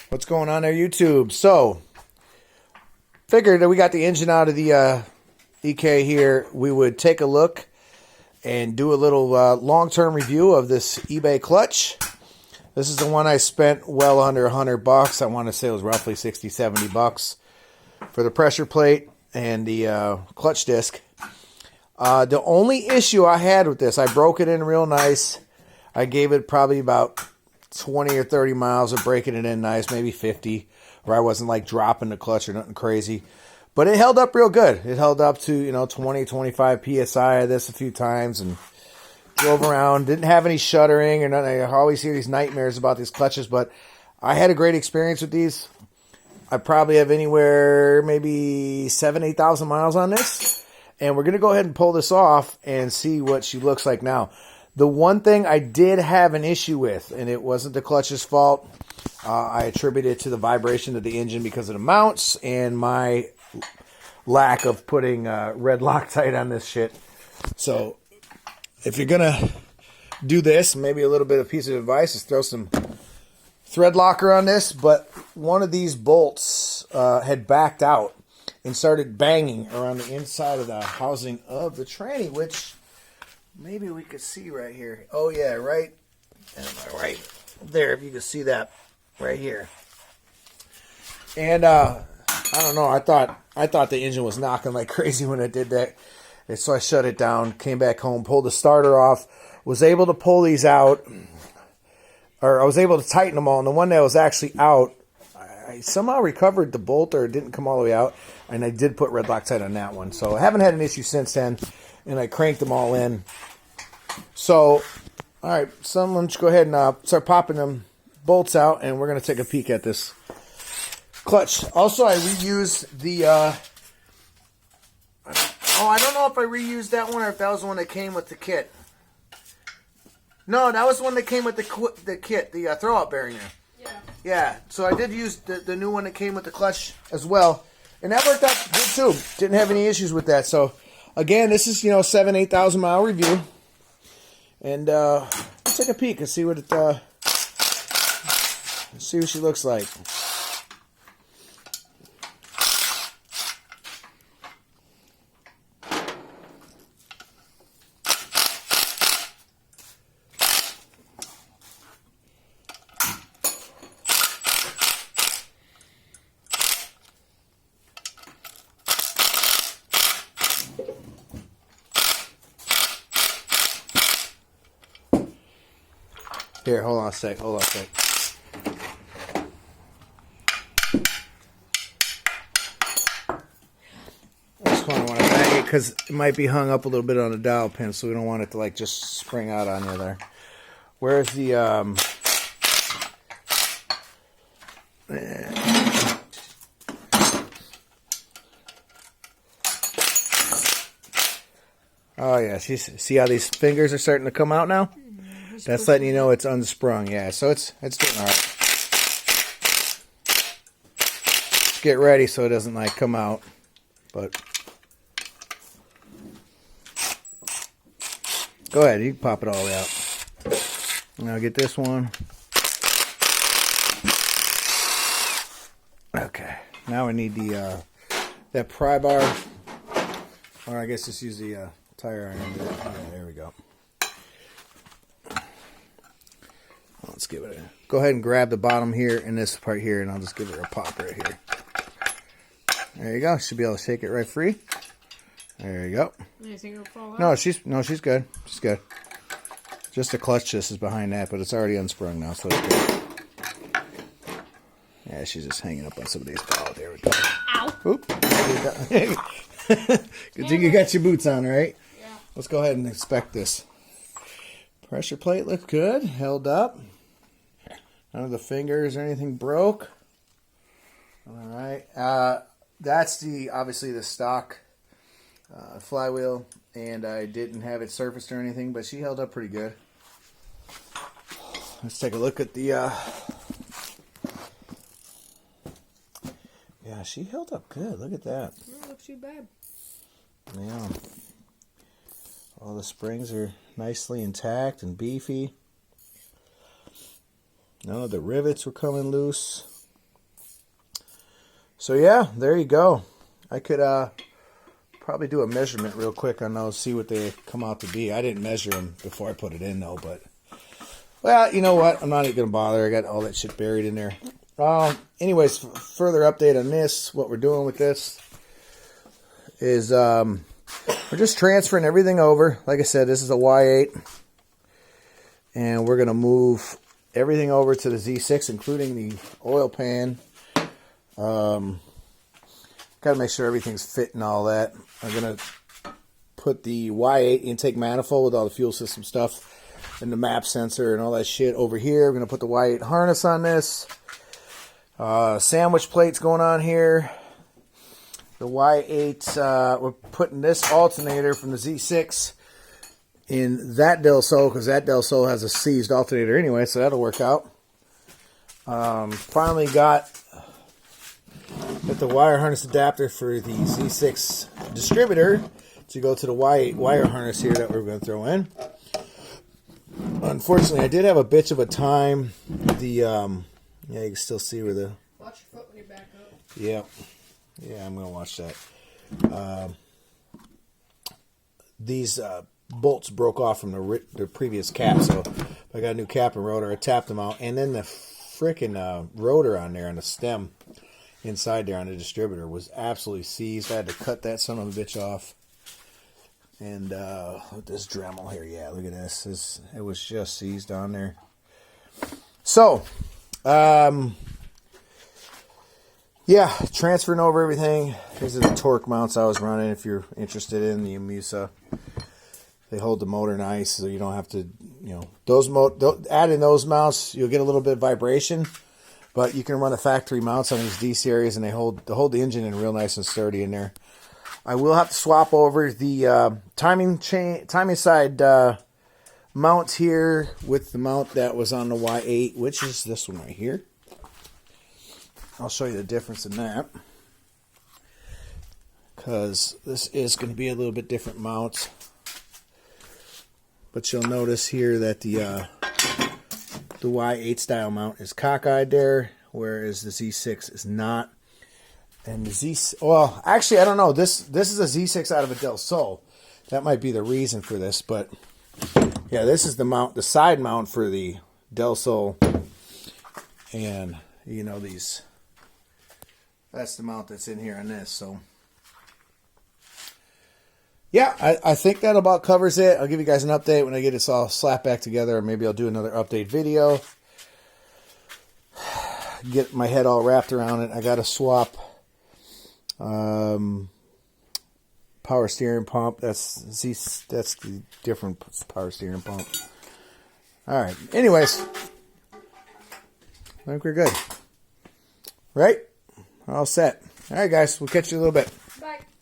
What's going on there, YouTube? So, figured that we got the engine out of the EK here. We would take a look and do a little long-term review of this eBay clutch. This is the one I spent well under $100. I want to say it was roughly 60, 70 bucks for the pressure plate and the clutch disc. The only issue I had with this, I broke it in real nice. I gave it probably about 20 or 30 miles of breaking it in nice, maybe 50, where I wasn't like dropping the clutch or nothing crazy. But it held up real good. It held up to, 20, 25 PSI of this a few times and drove around. Didn't have any shuddering or nothing. I always hear these nightmares about these clutches, but I had a great experience with these. I probably have anywhere maybe 7,000, 8,000 miles on this. And we're going to go ahead and pull this off and see what she looks like now. The one thing I did have an issue with, and it wasn't the clutch's fault, I attribute it to the vibration of the engine because of the mounts and my lack of putting red Loctite on this shit. So, if you're going to do this, maybe a little bit of piece of advice is throw some thread locker on this, but one of these bolts had backed out and started banging around the inside of the housing of the tranny, which maybe we could see right here. Oh yeah, right there, if you can see that right here. And I don't know, I thought the engine was knocking like crazy when it did that. And so I shut it down, came back home, pulled the starter off, was able to pull these out, or I was able to tighten them all. And the one that was actually out, I somehow recovered the bolt, or it didn't come all the way out, and I did put red Loctite on that one. So I haven't had an issue since then, and I cranked them all in. So, all right, someone should go ahead and start popping them bolts out, and we're going to take a peek at this clutch. Also, I reused the, I don't know if I reused that one or if that was the one that came with the kit. No, that was the one that came with the kit, the throw-out bearing there. Yeah, so I did use the new one that came with the clutch as well. And that worked out good too. Didn't have any issues with that. So, again, this is, 7,000, 8,000 mile review. And let's take a peek and see what see what she looks like. Here, hold on a sec. I just want to bang it because it might be hung up a little bit on the dowel pin, so we don't want it to just spring out on you there. Where's the Oh yeah, see how these fingers are starting to come out now? That's letting you know it's unsprung. Yeah, so it's doing all right. Get ready so it doesn't come out. But go ahead, you can pop it all the way out. Now get this one. Okay, now we need the that pry bar, or I guess just use the tire iron. Yeah, there we go. Let's give it a go ahead and grab the bottom here and this part here, and I'll just give it a pop right here. There you go. Should be able to shake it right free. There you go. You think it'll fall out? No, she's good. She's good. Just the clutch just is behind that, but it's already unsprung now, so it's good. Yeah, she's just hanging up on some of these. Oh, there we go. Ow. Oop. Good thing you got your boots on, right? Yeah. Let's go ahead and inspect this. Pressure plate looks good. Held up. None of the fingers or anything broke. All right. That's obviously the stock flywheel, and I didn't have it surfaced or anything, but she held up pretty good. Let's take a look at the yeah, she held up good. Look at that. Doesn't look too bad. Yeah. All the springs are nicely intact and beefy. None of the rivets were coming loose. So yeah, there you go. I could probably do a measurement real quick on those, see what they come out to be. I didn't measure them before I put it in though, but well, you know what? I'm not even gonna bother. I got all that shit buried in there. Anyways, further update on this. What we're doing with this is we're just transferring everything over. Like I said, this is a Y8, and we're gonna move everything over to the Z6, including the oil pan. Got to make sure everything's fit and all that. I'm going to put the Y8 intake manifold with all the fuel system stuff and the map sensor and all that shit over here. I'm going to put the Y8 harness on this. Sandwich plates going on here. The Y8, we're putting this alternator from the Z6 in that Del Sol, because that Del Sol has a seized alternator anyway, so that'll work out. Finally got the wire harness adapter for the Z6 distributor to go to the Y8 wire harness here that we're going to throw in. Unfortunately, I did have a bitch of a time. Yeah, you can still see where the... Watch your foot when you back up. Yeah, I'm going to watch that. These bolts broke off from the previous cap, so I got a new cap and rotor. I tapped them out, and then the freaking rotor on there on the stem inside there on the distributor was absolutely seized. I had to cut that son of a bitch off. And with this Dremel here, yeah, look at this. It was just seized on there. So, yeah, transferring over everything. These are the torque mounts I was running. If you're interested in the Amusa, they hold the motor nice, so you don't have to, adding those mounts, you'll get a little bit of vibration. But you can run the factory mounts on these D-series, and they hold the engine in real nice and sturdy in there. I will have to swap over the timing side mount here with the mount that was on the Y8, which is this one right here. I'll show you the difference in that, because this is going to be a little bit different mount. But you'll notice here that the Y8 style mount is cockeyed there, whereas the Z6 is not. And the well, actually, I don't know. This is a Z6 out of a Del Sol. That might be the reason for this, but yeah, this is the mount, the side mount for the Del Sol, and these. That's the mount that's in here on this. So yeah, I think that about covers it. I'll give you guys an update when I get this all slapped back together, or maybe I'll do another update video. Get my head all wrapped around it. I got to swap power steering pump. That's the different power steering pump. All right. Anyways, I think we're good. Right? We're all set. All right, guys. We'll catch you in a little bit.